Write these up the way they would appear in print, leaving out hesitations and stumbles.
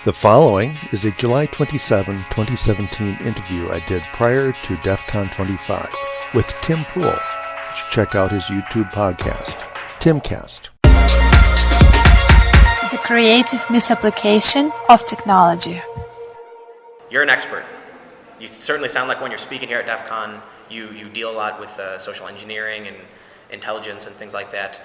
The following is a July 27, 2017 interview I did prior to DEF CON 25 with Tim Poole. You should check out his YouTube podcast, TimCast. The creative misapplication of technology. You're an expert. You certainly sound like when you're speaking here at DEF CON, you deal a lot with social engineering and intelligence and things like that.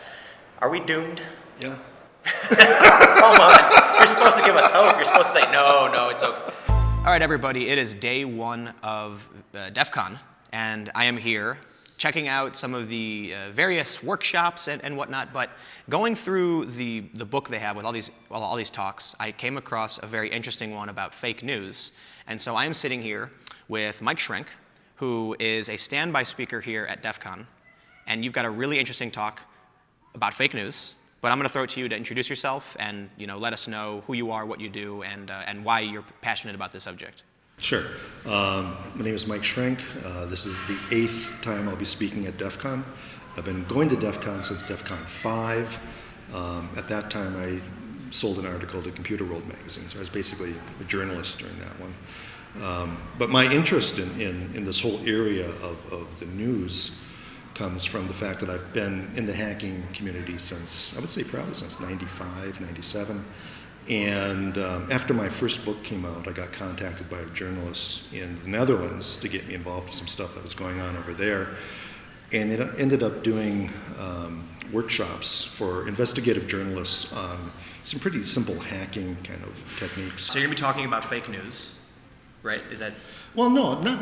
Are we doomed? Yeah. Come on. You're supposed to give us hope. You're supposed to say, no, it's okay. All right, everybody. It is day one of DEF CON, and I am here checking out some of the various workshops and whatnot, but going through the book they have with all these talks, I came across a very interesting one about fake news. And so I am sitting here with Mike Schrenk, who is a standby speaker here at DEF CON, and you've got a really interesting talk about fake news. But I'm going to throw it to you to introduce yourself and let us know who you are, what you do, and why you're passionate about this subject. Sure. My name is Mike Schrenk. This is the 8th time I'll be speaking at DEF CON. I've been going to DEF CON since DEF CON 5. At that time, I sold an article to Computer World magazine, so I was basically a journalist during that one. But my interest in this whole area of the news comes from the fact that I've been in the hacking community since, I would say probably since 95, 97. And after my first book came out, I got contacted by a journalist in the Netherlands to get me involved with some stuff that was going on over there. And it ended up doing workshops for investigative journalists on some pretty simple hacking kind of techniques. So you're going to be talking about fake news, right? Is that? Well, no, not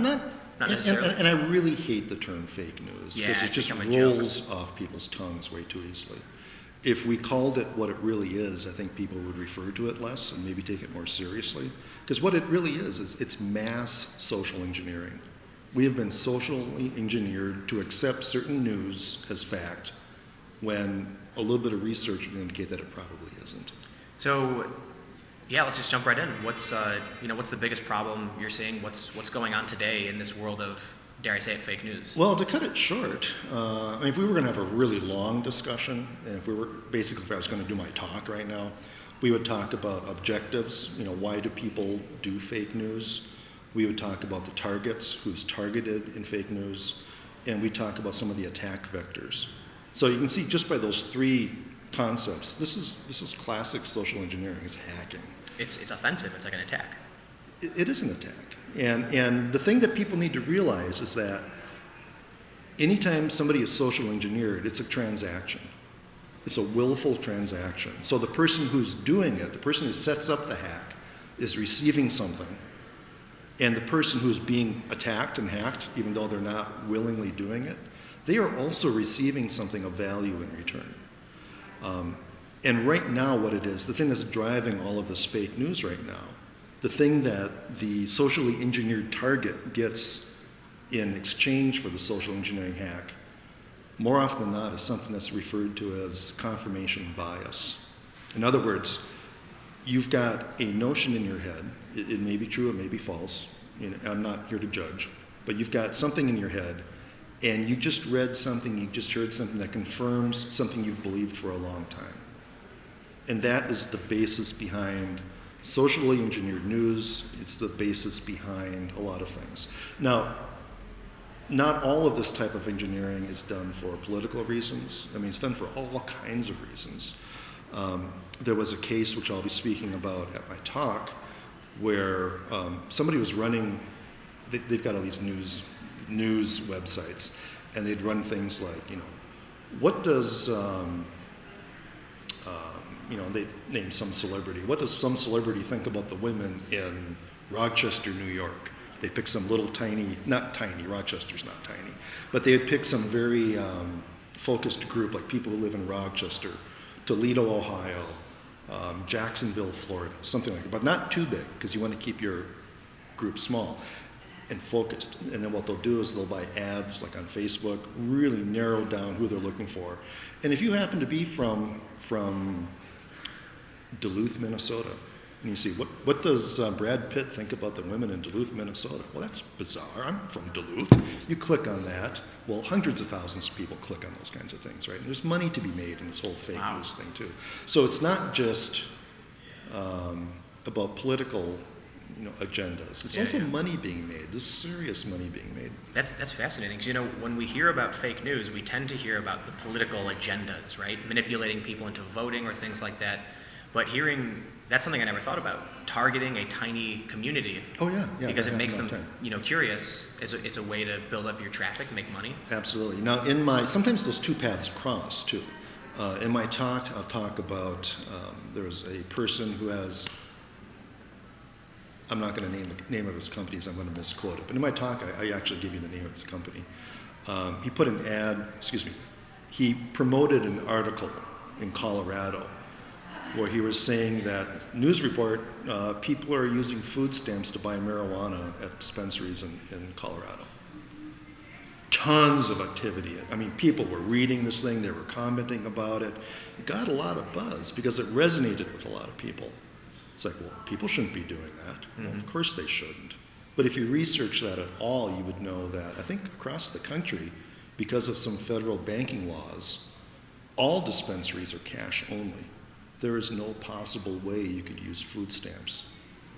necessarily. And I really hate the term fake news because it just rolls off people's tongues way too easily. If we called it what it really is, I think people would refer to it less and maybe take it more seriously. Because what it really is it's mass social engineering. We have been socially engineered to accept certain news as fact when a little bit of research would indicate that it probably isn't. So, yeah, let's just jump right in. What's the biggest problem you're seeing? What's going on today in this world of, dare I say it, fake news? Well, to cut it short, if we were going to have a really long discussion, and if I was going to do my talk right now, we would talk about objectives. Why do people do fake news? We would talk about the targets, who's targeted in fake news, and we talk about some of the attack vectors. So you can see just by those three concepts, this is classic social engineering. It's hacking. It's offensive. It's like an attack. It is an attack. And the thing that people need to realize is that anytime somebody is social engineered, it's a transaction. It's a willful transaction. So the person who's doing it, the person who sets up the hack, is receiving something. And the person who's being attacked and hacked, even though they're not willingly doing it, they are also receiving something of value in return. And right now what it is, the thing that's driving all of this fake news right now, the thing that the socially engineered target gets in exchange for the social engineering hack, more often than not, is something that's referred to as confirmation bias. In other words, you've got a notion in your head. It may be true, it may be false. I'm not here to judge. But you've got something in your head, and you just read something, you just heard something that confirms something you've believed for a long time. And that is the basis behind socially engineered news. It's the basis behind a lot of things. Now, not all of this type of engineering is done for political reasons. It's done for all kinds of reasons. There was a case which I'll be speaking about at my talk where somebody was running, they've got all these news websites, and they'd run things like, what does, they name some celebrity. What does some celebrity think about the women in Rochester, New York? They pick some little tiny, not tiny, Rochester's not tiny, but they would pick some very focused group, like people who live in Rochester, Toledo, Ohio, Jacksonville, Florida, something like that, but not too big, because you want to keep your group small and focused. And then what they'll do is they'll buy ads, like on Facebook, really narrow down who they're looking for. And if you happen to be from Duluth, Minnesota, and you see, what does Brad Pitt think about the women in Duluth, Minnesota? Well, that's bizarre. I'm from Duluth. You click on that. Well, hundreds of thousands of people click on those kinds of things, right? And there's money to be made in this whole fake news thing, too. So it's not just about political, agendas. It's also money being made. There's serious money being made. That's fascinating because when we hear about fake news, we tend to hear about the political agendas, right? Manipulating people into voting or things like that. But that's something I never thought about. Targeting a tiny community. Oh yeah. Because it makes them curious. It's a way to build up your traffic, make money. Absolutely. Now sometimes those two paths cross too. In my talk, I'll talk about there's a person who has. I'm not going to name the name of his companies, I'm going to misquote it. But in my talk, I actually give you the name of his company. He promoted an article in Colorado where he was saying that, news report, people are using food stamps to buy marijuana at dispensaries in Colorado. Tons of activity. I mean, people were reading this thing, they were commenting about it. It got a lot of buzz because it resonated with a lot of people. It's like, well, people shouldn't be doing that. Mm-hmm. Well, of course they shouldn't. But if you research that at all, you would know that I think across the country, because of some federal banking laws, all dispensaries are cash only. There is no possible way you could use food stamps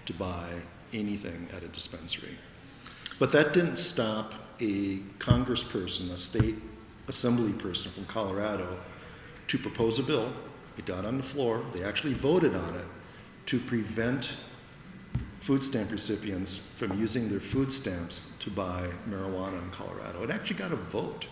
to buy anything at a dispensary. But that didn't stop a congressperson, a state assembly person from Colorado, to propose a bill. It got on the floor. They actually voted on it to prevent food stamp recipients from using their food stamps to buy marijuana in Colorado. It actually got a vote.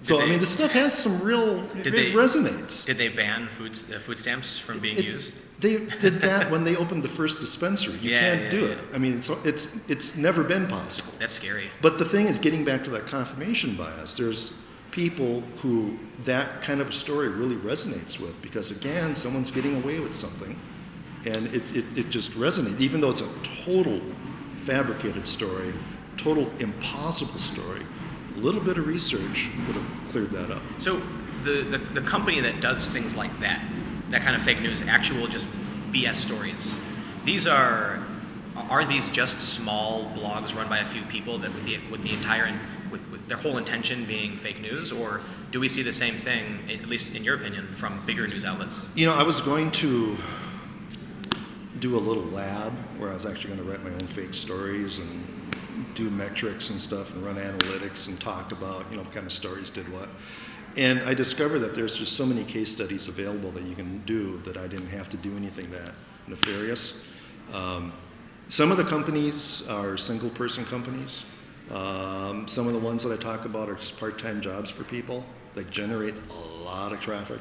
This stuff has some real, it resonates. Did they ban food stamps from being used? They did that when they opened the first dispensary. You can't do it. I mean, it's never been possible. That's scary. But the thing is, getting back to that confirmation bias, there's people who that kind of a story really resonates with because, again, someone's getting away with something, and it just resonates, even though it's a total fabricated story, total impossible story. A little bit of research would have cleared that up. So the company that does things like that kind of fake news, actual just BS stories, are these just small blogs run by a few people that with their whole intention being fake news, or do we see the same thing, at least in your opinion, from bigger news outlets? I was going to do a little lab where I was actually going to write my own fake stories and do metrics and stuff and run analytics and talk about, what kind of stories did what. And I discovered that there's just so many case studies available that you can do that I didn't have to do anything that nefarious. Some of the companies are single-person companies. Some of the ones that I talk about are just part-time jobs for people that generate a lot of traffic.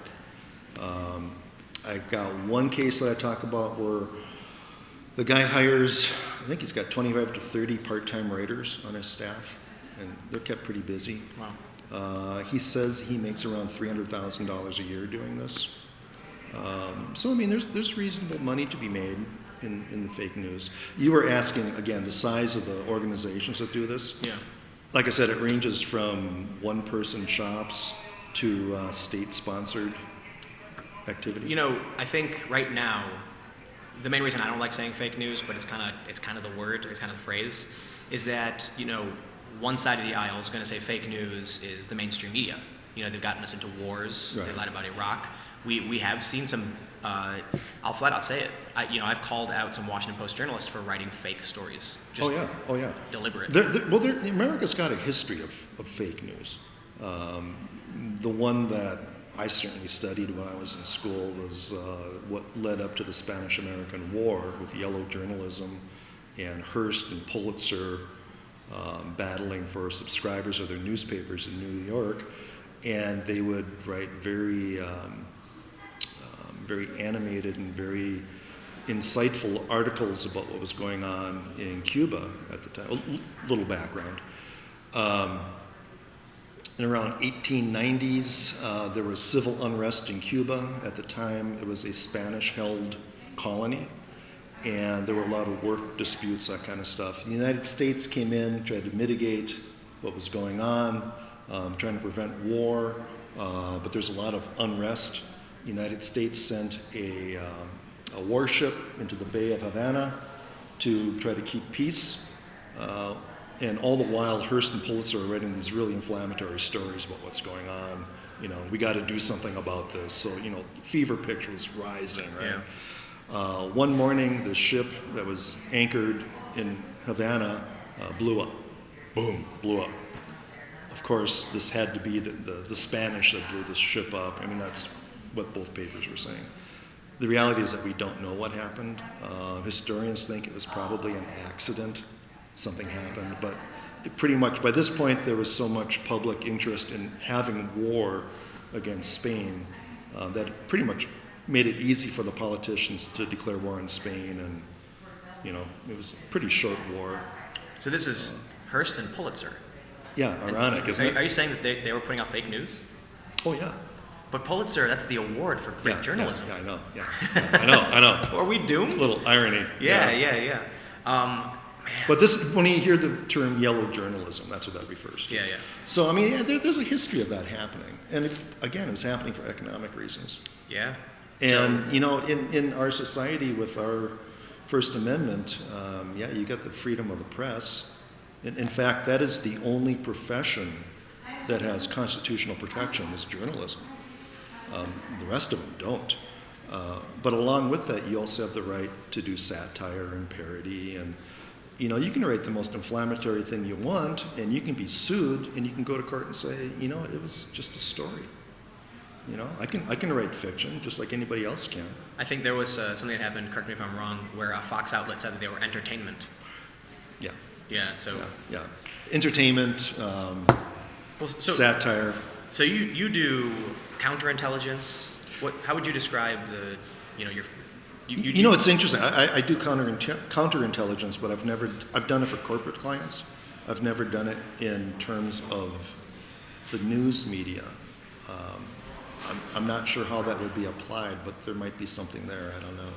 I've got one case that I talk about where the guy hires, I think he's got 25 to 30 part-time writers on his staff, and they're kept pretty busy. Wow. He says he makes around $300,000 a year doing this. There's reasonable money to be made in the fake news. You were asking, again, the size of the organizations that do this. Yeah. Like I said, it ranges from one-person shops to state-sponsored activity. I think right now, the main reason I don't like saying fake news, but it's kind of the word, it's kind of the phrase, is that, one side of the aisle is going to say fake news is the mainstream media. They've gotten us into wars. Right. They lied about Iraq. We have seen some, I'll flat out say it, I've called out some Washington Post journalists for writing fake stories. Just deliberate. America's got a history of fake news. The one that I certainly studied when I was in school was what led up to the Spanish-American War with yellow journalism and Hearst and Pulitzer battling for subscribers of their newspapers in New York, and they would write very animated and very insightful articles about what was going on in Cuba at the time. A little background. In around 1890s, there was civil unrest in Cuba. At the time, it was a Spanish-held colony, and there were a lot of work disputes, that kind of stuff. The United States came in, tried to mitigate what was going on, trying to prevent war, but there's a lot of unrest. The United States sent a warship into the Bay of Havana to try to keep peace. And all the while, Hearst and Pulitzer are writing these really inflammatory stories about what's going on. We got to do something about this. So, fever pitch was rising, right? One morning, the ship that was anchored in Havana blew up. Boom, blew up. Of course, this had to be the Spanish that blew this ship up. I mean, that's what both papers were saying. The reality is that we don't know what happened. Historians think it was probably an accident. Something happened, but pretty much by this point there was so much public interest in having war against Spain that it pretty much made it easy for the politicians to declare war on Spain, and it was a pretty short war. So this is Hearst and Pulitzer. Yeah, ironic, isn't it? Are you saying that they were putting out fake news? Oh yeah. But Pulitzer, that's the award for great journalism. Yeah, I know. Yeah, I know. Are we doomed? A little irony. Yeah. Man. But this, when you hear the term yellow journalism, that's what that refers to. Yeah. So, I mean, there's a history of that happening. And again, it was happening for economic reasons. Yeah. And, in our society with our First Amendment, you got the freedom of the press. In fact, that is the only profession that has constitutional protection is journalism. The rest of them don't. But along with that, you also have the right to do satire and parody, and you can write the most inflammatory thing you want, and you can be sued, and you can go to court and say, it was just a story. I can write fiction just like anybody else can. I think there was something that happened, correct me if I'm wrong, where a Fox outlet said that they were entertainment. Yeah. Yeah. So. Yeah. Entertainment, satire. So you do counterintelligence. How would you describe your? It's interesting. I do counterintelligence, but I've done it for corporate clients. I've never done it in terms of the news media. I'm not sure how that would be applied, but there might be something there. I don't know.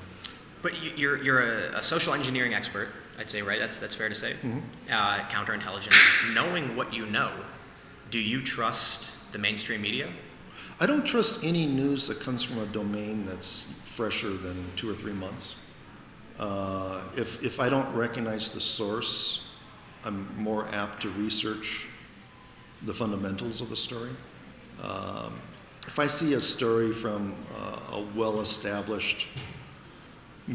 But you're a social engineering expert, I'd say, right? That's fair to say. Mm-hmm. Counterintelligence. Knowing what you know, do you trust the mainstream media? I don't trust any news that comes from a domain that's fresher than 2 or 3 months. If I don't recognize the source, I'm more apt to research the fundamentals of the story. If I see a story from a well-established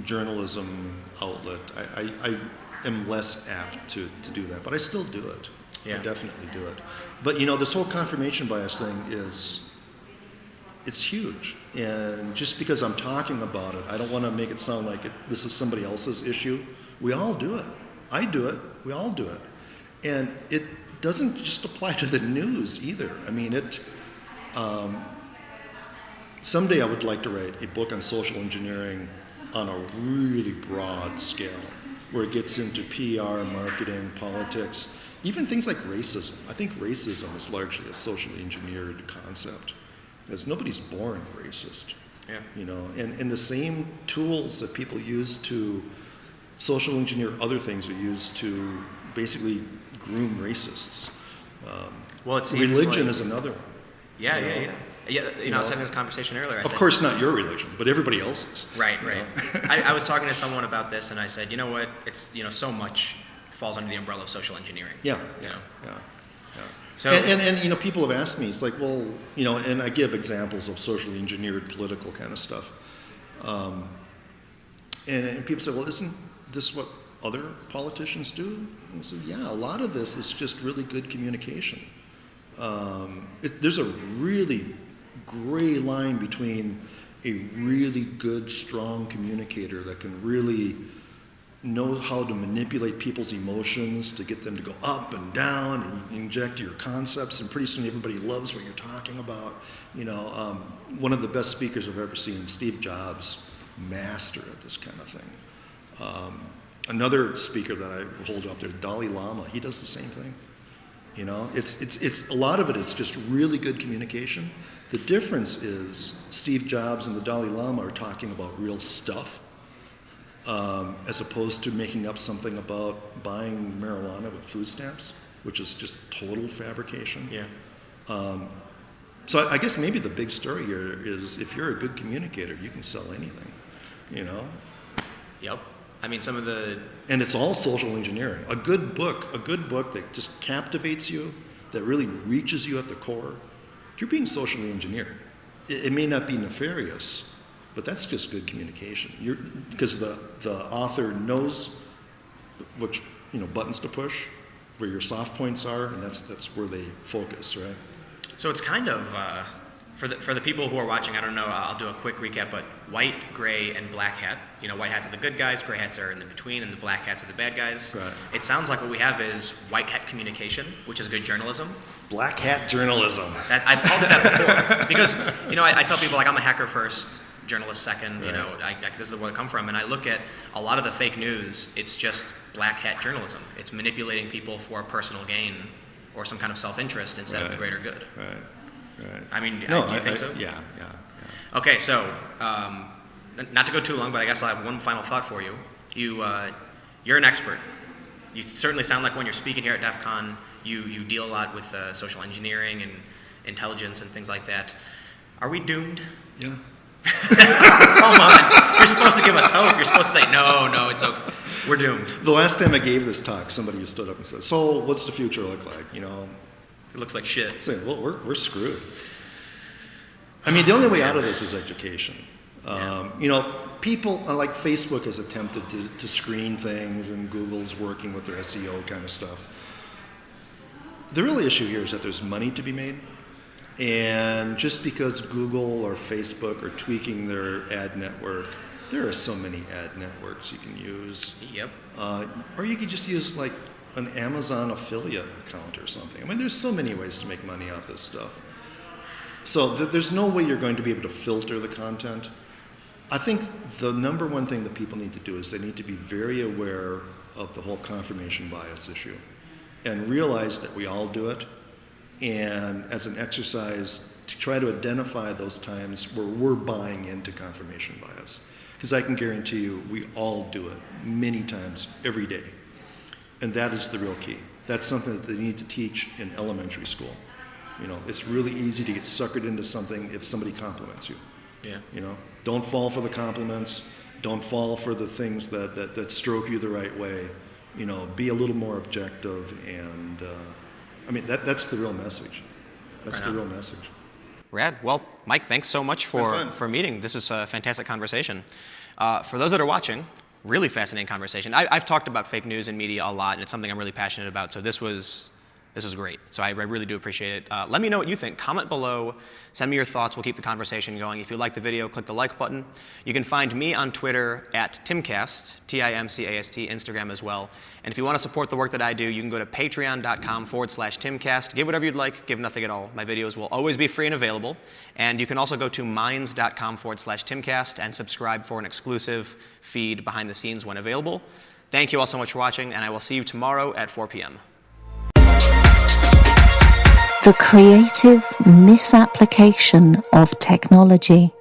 journalism outlet, I am less apt to do that, but I still do it. Yeah. I definitely do it. But this whole confirmation bias thing it's huge. And just because I'm talking about it, I don't want to make it sound like this is somebody else's issue. We all do it. I do it. We all do it. And it doesn't just apply to the news either. I mean, someday I would like to write a book on social engineering on a really broad scale, where it gets into PR, marketing, politics, even things like racism. I think racism is largely a socially engineered concept, because nobody's born racist. Yeah. And the same tools that people use to social engineer other things are used to basically groom racists. Religion is another one. Yeah. I was having this conversation earlier. Of course, not your religion, but everybody else's. Right. I was talking to someone about this, and I said, you know what? It's so much falls under the umbrella of social engineering. Yeah. So, and people have asked me, it's like, well, and I give examples of socially engineered political kind of stuff. And people say, well, isn't this what other politicians do? And I said, yeah, a lot of this is just really good communication. There's a really gray line between a really good, strong communicator that can really know how to manipulate people's emotions to get them to go up and down and inject your concepts, and pretty soon everybody loves what you're talking about. One of the best speakers I've ever seen, Steve Jobs, master at this kind of thing. Another speaker that I hold up there, Dalai Lama, he does the same thing. It's a lot of it is just really good communication. The difference is Steve Jobs and the Dalai Lama are talking about real stuff, as opposed to making up something about buying marijuana with food stamps, which is just total fabrication. Yeah. So I guess maybe the big story here is if you're a good communicator, you can sell anything. Yep. I mean, and it's all social engineering. A good book that just captivates you, that really reaches you at the core, you're being socially engineered. It may not be nefarious, But that's just good communication. Because the author knows which buttons to push, where your soft points are, and that's where they focus, right? So it's kind of for the people who are watching. I don't know. I'll do a quick recap. But white, gray, and black hat. White hats are the good guys, gray hats are in the between, and the black hats are the bad guys. Right. It sounds like what we have is white hat communication, which is good journalism. Black hat journalism. I've called it that before because I tell people like I'm a hacker first, journalist second. Right. This is the where I come from, and I look at a lot of the fake news. It's just black hat journalism. It's manipulating people for personal gain or some kind of self-interest instead of the greater good. Right. I mean, do No, you think so? Yeah. Okay, so not to go too long, but I guess I'll have one final thought for you. You're an expert. You certainly sound like when you're speaking here at DEF CON, you deal a lot with social engineering and intelligence and things like that. Are we doomed? Yeah. Come on. You're supposed to give us hope. You're supposed to say, no, it's okay. We're doomed. The last time I gave this talk, somebody stood up and said, so what's the future look like? It looks like shit. Say, well, we're screwed. I mean, the only way out of this is education. People like Facebook has attempted to screen things, and Google's working with their SEO kind of stuff. The real issue here is that there's money to be made, and just because Google or Facebook are tweaking their ad network, there are so many ad networks you can use. Yep. Or you could just use like an Amazon affiliate account or something. I mean, there's so many ways to make money off this stuff. So there's no way you're going to be able to filter the content. I think the number one thing that people need to do is they need to be very aware of the whole confirmation bias issue and realize that we all do it, and as an exercise to try to identify those times where we're buying into confirmation bias. Because I can guarantee you we all do it many times every day. And that is the real key. That's something that they need to teach in elementary school. It's really easy to get suckered into something if somebody compliments you. Yeah. Don't fall for the compliments. Don't fall for the things that stroke you the right way. Be a little more objective, and that's the real message. That's the real message. Rad. Well, Mike, thanks so much for meeting. This is a fantastic conversation. For those that are watching, really fascinating conversation. I've talked about fake news and media a lot, and it's something I'm really passionate about. So this was great. So I really do appreciate it. Let me know what you think. Comment below. Send me your thoughts. We'll keep the conversation going. If you like the video, click the like button. You can find me on Twitter at TimCast, TimCast, Instagram as well. And if you want to support the work that I do, you can go to patreon.com/TimCast. Give whatever you'd like. Give nothing at all. My videos will always be free and available. And you can also go to minds.com/TimCast and subscribe for an exclusive feed behind the scenes when available. Thank you all so much for watching, and I will see you tomorrow at 4 p.m. The creative misapplication of technology.